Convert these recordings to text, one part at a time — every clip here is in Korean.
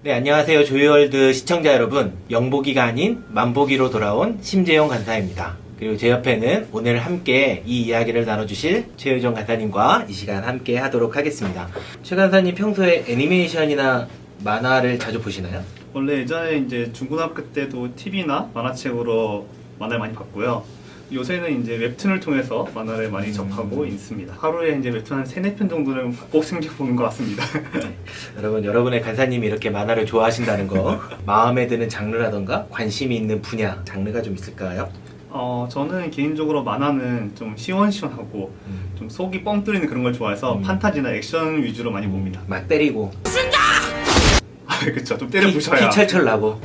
네, 안녕하세요. 조이월드 시청자 여러분. 영보기가 아닌 만보기로 돌아온 심재용 간사입니다. 그리고 제 옆에는 오늘 함께 이 이야기를 나눠주실 최효정 간사님과 이 시간 함께 하도록 하겠습니다. 최 간사님 평소에 애니메이션이나 만화를 자주 보시나요? 원래 예전에 이제 중고등학교 때도 TV나 만화책으로 만화를 많이 봤고요. 요새는 이제 웹툰을 통해서 만화를 많이 접하고 있습니다. 하루에 이제 웹툰 한 3, 4편 정도는 꼭 챙겨보는 것 같습니다. 네. 여러분, 여러분의 간사님이 이렇게 만화를 좋아하신다는 거, 마음에 드는 장르라던가 관심이 있는 분야, 장르가 좀 있을까요? 저는 개인적으로 만화는 좀 시원시원하고 좀 속이 뻥 뚫리는 그런 걸 좋아해서 판타지나 액션 위주로 많이 봅니다. 막 때리고, 그쵸. 좀 때려 부셔야. 피 철철 나고.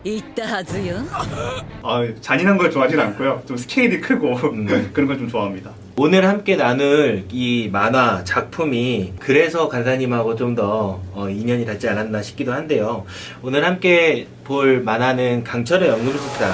言ったはずよ。 잔인한 걸 좋아하진 않고요. 좀 스케일이 크고 그런 걸 좀 좋아합니다. 오늘 함께 나눌 이 만화 작품이 그래서 간사님하고 좀 더 인연이 닿지 않았나 싶기도 한데요. 오늘 함께 볼 만화는 강철의 연금술사.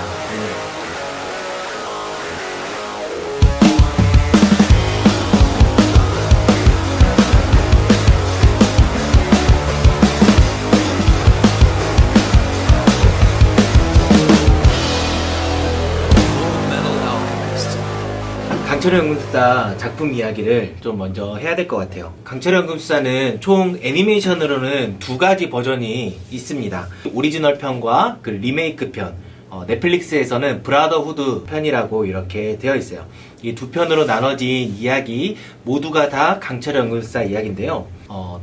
강철의 연금술사 작품 이야기를 좀 먼저 해야 될 것 같아요. 강철의 연금술사는 총 애니메이션으로는 2가지 버전이 있습니다. 오리지널 편과 그 리메이크 편. 넷플릭스에서는 브라더후드 편이라고 이렇게 되어 있어요. 이 두 편으로 나눠진 이야기 모두가 다 강철의 연금술사 이야기인데요.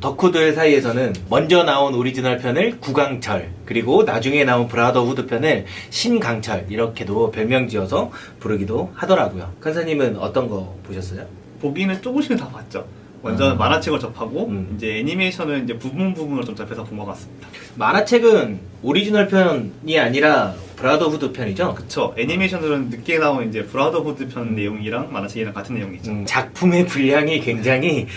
덕후들 사이에서는 먼저 나온 오리지널 편을 구강철, 그리고 나중에 나온 브라더후드 편을 신강철, 이렇게도 별명 지어서 부르기도 하더라고요. 간사님은 어떤 거 보셨어요? 보기는 조금씩은 다 봤죠. 먼저 만화책을 접하고 이제 애니메이션은 이제 부분으로 좀 접해서 본 것 같습니다. 만화책은 오리지널 편이 아니라 브라더후드 편이죠? 그쵸. 애니메이션으로는 늦게 나온 이제 브라더후드 편 내용이랑 만화책이랑 같은 내용이죠. 작품의 분량이 굉장히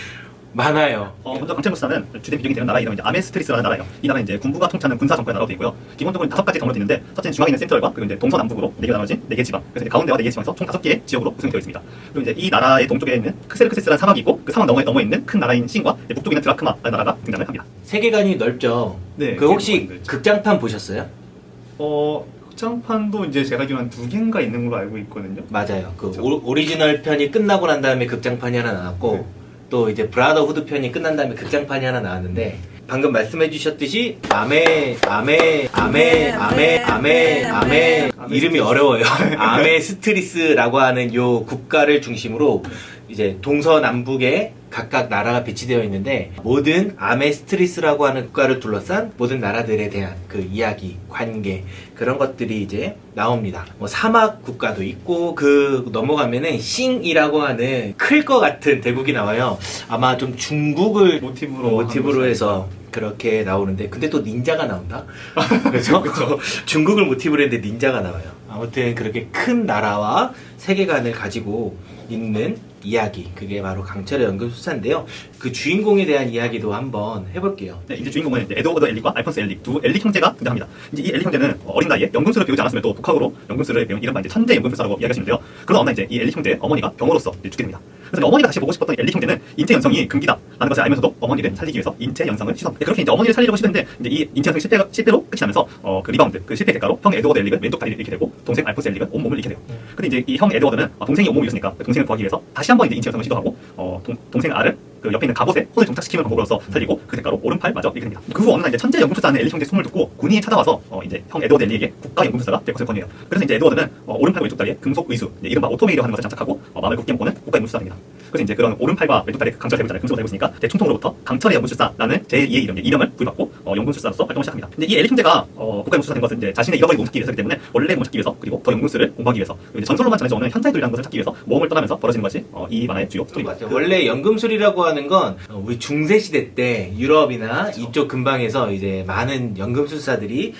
많아요. 먼저 강철무사는 주된 비중이 되는 나라가 이제 아메스트리스라는 나라예요. 이 나라는 이제 군부가 통치하는 군사 정권의 나라로 되어 있고요. 기본적으로 5가지 덩어리로 있는데, 첫째는 중앙에 있는 센트럴과 그리고 이제 동서남북으로 4개가 나눠진 4개 지방. 그래서 이제 가운데와 4개 지방에서 총 5개의 지역으로 구성되어 있습니다. 그리고 이제 이 나라의 동쪽에 있는 크세르크세스라는 사막이 있고, 그 사막 넘어 있는 큰 나라인 신과 북쪽에 있는 드라크마라는 나라가 등장을 합니다. 세계관이 넓죠. 네, 그 혹시 넓죠. 극장판 보셨어요? 극장판도 이제 제가 알기로 한 2개인가 있는 걸로 알고 있거든요. 맞아요. 그 오리지널 편이 끝나고 난 다음에 극장판이 하나 나왔고, 네. 또 이제 브라더후드 편이 끝난 다음에 극장판이 하나 나왔는데, 방금 말씀해 주셨듯이 아메 이름이 어려워요. 아메스트리스라고 하는 요 국가를 중심으로 이제 동서남북에 각각 나라가 배치되어 있는데, 모든 아메스트리스라고 하는 국가를 둘러싼 모든 나라들에 대한 그 이야기, 관계, 그런 것들이 이제 나옵니다. 뭐 사막 국가도 있고, 그 넘어가면은 싱이라고 하는 클 것 같은 대국이 나와요. 아마 좀 중국을 모티브로 해서 그렇게 나오는데, 근데 또 닌자가 나온다? 그렇죠? 중국을 모티브로 했는데 닌자가 나와요. 아무튼 그렇게 큰 나라와 세계관을 가지고 있는 이야기, 그게 바로 강철의 연금술사인데요. 그 주인공에 대한 이야기도 한번 해볼게요. 네, 이제 주인공은 이제 에드워드 엘릭과 알폰스 엘릭, 두 엘릭 형제가 등장합니다. 이제 이 엘릭 형제는 어린 나이에 연금술을 배우지 않았음에도 독학으로 연금술을 배운 이른바 이제 천재 연금술사라고 이야기하시는데요. 그러다 어느 날 이제 이 엘릭 형제의 어머니가 병으로서 이제 죽게 됩니다. 그래서 어머니가 다시 보고 싶었던 엘릭 형제는 인체 연성이 금기다라는 것을 알면서도 어머니를 살리기 위해서 인체 연성을 시도합니다. 그렇게 이제 어머니를 살리려고 시도했는데, 이제 이 인체 연성이 실패로 끝이 나면서 그 리바운드, 그 실패 대가로 형 에드워드 엘릭은 왼쪽 다리를 잃게 되고, 동생 알폰스 엘릭은 온몸을 잃게 돼요. 근데 이제 이 형 에드워드는 동생이 온몸을 잃었으니까 동생을 구하기 위해서 다시 한번 이제 인체 연성을 시도하고, 동생 알을 그 옆에 있는 갑옷에 손을 정착시키는 방법으로서 살리고, 그 대가로 오른팔 마저 잃게 됩니다. 그 후 어느 날 이제 천재 연금술사는 엘릭 형제 소문을 듣고 군인이 찾아와서 이제 형 에드워드 엘릭에게 국가 연금술사가 될 것을 권유해요. 그래서 이제 에드워드는 오른팔과 왼쪽 다리에 금속 의수, 이른바 오토메이드 하는 것을 장착하고 마음을 굳게 먹고는 국가 연금술사가 됩니다. 그래서 이제 그런 오른팔과 왼쪽 다리에 강철을 달고 있잖아요. 금속을 달고 있으니까 총통으로부터 강철의 연금술사라는 제2의 이름을 부여받고 연금술사로서 활동을 시작합니다. 근데 이 엘릭 형제가 국가 연금술사 된 것은 이제 자신의 잃어버린 몸 찾기 위해서이기 때문에, 원래 몸 찾기 위해서, 그리고 더 연금술을 공부하기 위해서, 이제 전설로만 전해져 오는 현자들이라는 것을 찾기 위해서 모험을 떠나면서 벌어지는 것이 이 만화의 주요 스토리입니다. 원래 연금술이라고 하는 건 우리 중세시대 때 유럽이나 그렇죠. 이쪽 근방에서 이제 많은 연금술사들이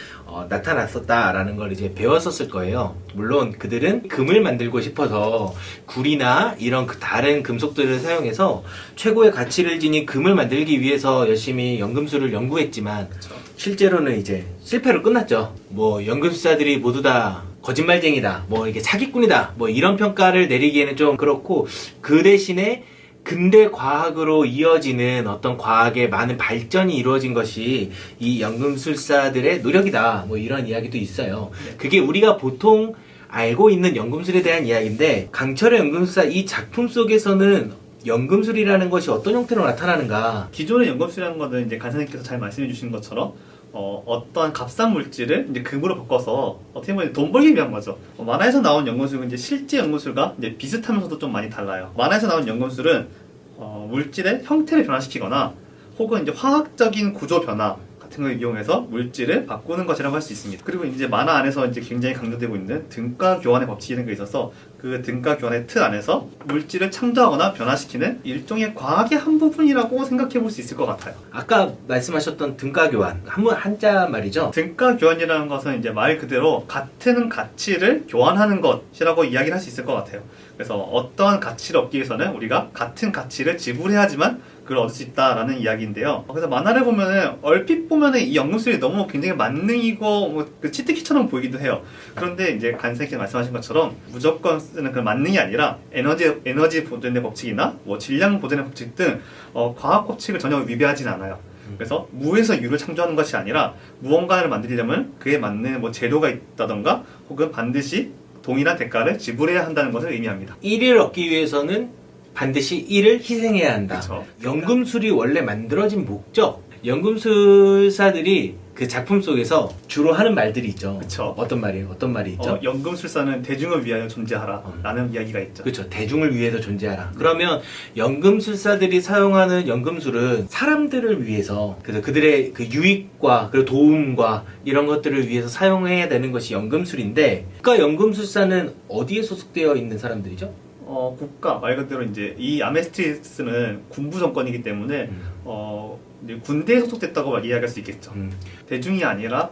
나타났었다라는 걸 이제 배웠었을 거예요. 물론 그들은 금을 만들고 싶어서 굴이나 이런 다른 금속들을 사용해서 최고의 가치를 지닌 금을 만들기 위해서 열심히 연금술을 연구했지만, 그렇죠. 실제로는 이제 실패로 끝났죠. 뭐 연금술사들이 모두 다 거짓말쟁이다, 뭐 이게 사기꾼이다, 뭐 이런 평가를 내리기에는 좀 그렇고, 그 대신에 근대 과학으로 이어지는 어떤 과학의 많은 발전이 이루어진 것이 이 연금술사들의 노력이다. 뭐 이런 이야기도 있어요. 그게 우리가 보통 알고 있는 연금술에 대한 이야기인데, 강철의 연금술사 이 작품 속에서는 연금술이라는 것이 어떤 형태로 나타나는가? 기존의 연금술이라는 것은 이제 간사님께서 잘 말씀해 주신 것처럼 어떠한 값싼 물질을 이제 금으로 바꿔서 어떻게 보면 돈 벌기 위한 거죠. 만화에서 나온 연금술은 이제 실제 연금술과 이제 비슷하면서도 좀 많이 달라요. 만화에서 나온 연금술은 물질의 형태를 변화시키거나 혹은 이제 화학적인 구조 변화 같은 걸 이용해서 물질을 바꾸는 것이라고 할 수 있습니다. 그리고 이제 만화 안에서 이제 굉장히 강조되고 있는 등가 교환의 법칙이라는 게 있어서 그 등가 교환의 틀 안에서 물질을 창조하거나 변화시키는 일종의 과학의 한 부분이라고 생각해 볼 수 있을 것 같아요. 아까 말씀하셨던 등가 교환, 한자 말이죠? 등가 교환이라는 것은 이제 말 그대로 같은 가치를 교환하는 것이라고 이야기를 할 수 있을 것 같아요. 그래서 어떠한 가치를 얻기 위해서는 우리가 같은 가치를 지불해야지만 그걸 얻을 수 있다라는 이야기인데요. 그래서 만화를 보면은 얼핏 보면은 이 연금술이 너무 굉장히 만능이고 뭐 그 치트키처럼 보이기도 해요. 그런데 이제 간사님께서 말씀하신 것처럼 무조건 쓰는 그 만능이 아니라 에너지 보존의 법칙이나 뭐 질량 보존의 법칙 등 과학 법칙을 전혀 위배하진 않아요. 그래서 무에서 유를 창조하는 것이 아니라 무언가를 만들려면 그에 맞는 뭐 재료가 있다던가 혹은 반드시 동일한 대가를 지불해야 한다는 것을 의미합니다. 1을 얻기 위해서는 반드시 1을 희생해야 한다. 그쵸. 연금술이 원래 만들어진 목적, 연금술사들이 그 작품 속에서 주로 하는 말들이 있죠. 그쵸. 어떤 말이에요? 어떤 말이 있죠? 연금술사는 대중을 위하여 존재하라 라는 이야기가 있죠. 그렇죠. 대중을 위해서 존재하라. 그러면 연금술사들이 사용하는 연금술은 사람들을 위해서, 그래서 그들의 그 유익과 그리고 도움과 이런 것들을 위해서 사용해야 되는 것이 연금술인데, 국가 연금술사는 어디에 소속되어 있는 사람들이죠? 국가 말 그대로 이제 이 아메스트리스는 군부 정권이기 때문에 이제 군대에 소속됐다고 이야기할 수 있겠죠. 대중이 아니라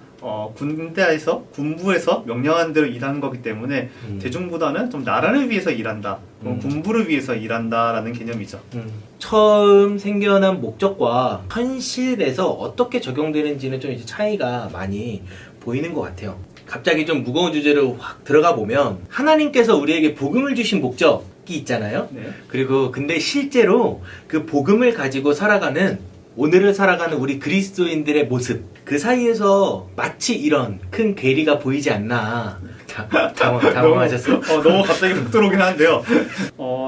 군대에서 군부에서 명령한 대로 일하는 거기 때문에 대중보다는 좀 나라를 위해서 일한다, 군부를 위해서 일한다라는 개념이죠. 처음 생겨난 목적과 현실에서 어떻게 적용되는지는 좀 이제 차이가 많이 보이는 것 같아요. 갑자기 좀 무거운 주제로 확 들어가 보면, 하나님께서 우리에게 복음을 주신 목적이 있잖아요. 네. 그리고 근데 실제로 그 복음을 가지고 살아가는, 오늘을 살아가는 우리 그리스도인들의 모습, 그 사이에서 마치 이런 큰 괴리가 보이지 않나. 당황하셨어요? 너무 갑자기 훅 들어오긴 하는데요.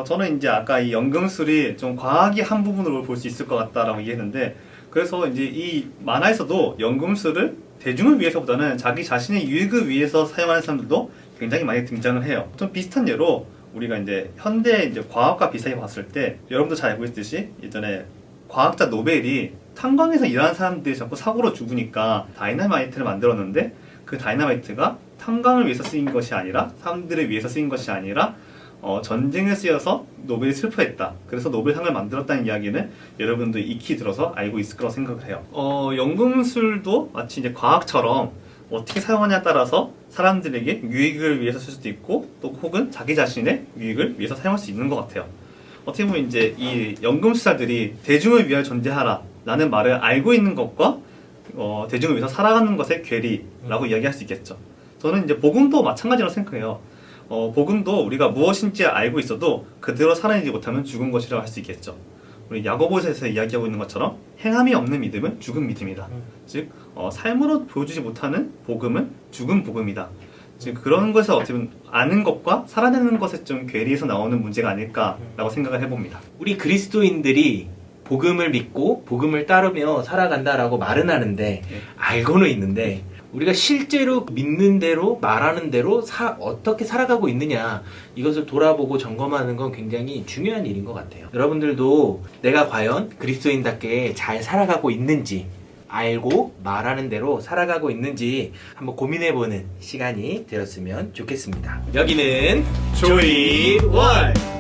저는 이제 아까 이 연금술이 좀 과학의 한 부분으로 볼 수 있을 것 같다라고 얘기했는데, 그래서 이제 이 만화에서도 연금술을 대중을 위해서보다는 자기 자신의 유익을 위해서 사용하는 사람들도 굉장히 많이 등장을 해요. 좀 비슷한 예로 우리가 이제 현대 이제 과학과 비슷하게 봤을 때, 여러분도 잘 알고 있듯이 예전에 과학자 노벨이 탄광에서 일하는 사람들이 자꾸 사고로 죽으니까 다이너마이트를 만들었는데, 그 다이너마이트가 탄광을 위해서 쓰인 것이 아니라, 사람들을 위해서 쓰인 것이 아니라 전쟁에 쓰여서 노벨이 슬퍼했다. 그래서 노벨상을 만들었다는 이야기는 여러분도 익히 들어서 알고 있을 거라고 생각을 해요. 연금술도 마치 이제 과학처럼 어떻게 사용하냐에 따라서 사람들에게 유익을 위해서 쓸 수도 있고, 또 혹은 자기 자신의 유익을 위해서 사용할 수 있는 것 같아요. 어떻게 보면 이제 이 연금술사들이 대중을 위하여 존재하라 라는 말을 알고 있는 것과 대중을 위해서 살아가는 것의 괴리라고 이야기할 수 있겠죠. 저는 이제 복음도 마찬가지라고 생각해요. 복음도 우리가 무엇인지 알고 있어도 그대로 살아내지 못하면 죽은 것이라고 할 수 있겠죠. 우리 야고보서에서 이야기하고 있는 것처럼 행함이 없는 믿음은 죽은 믿음이다. 즉 삶으로 보여주지 못하는 복음은 죽은 복음이다. 즉 그런 것을 어떻게 보면 아는 것과 살아내는 것에 좀 괴리해서 나오는 문제가 아닐까라고 생각을 해봅니다. 우리 그리스도인들이 복음을 믿고 복음을 따르며 살아간다라고 말은 하는데, 알고는 있는데, 우리가 실제로 믿는 대로 말하는 대로 어떻게 살아가고 있느냐, 이것을 돌아보고 점검하는 건 굉장히 중요한 일인 것 같아요. 여러분들도 내가 과연 그리스도인답게 잘 살아가고 있는지, 알고 말하는 대로 살아가고 있는지 한번 고민해보는 시간이 되었으면 좋겠습니다. 여기는 조이월!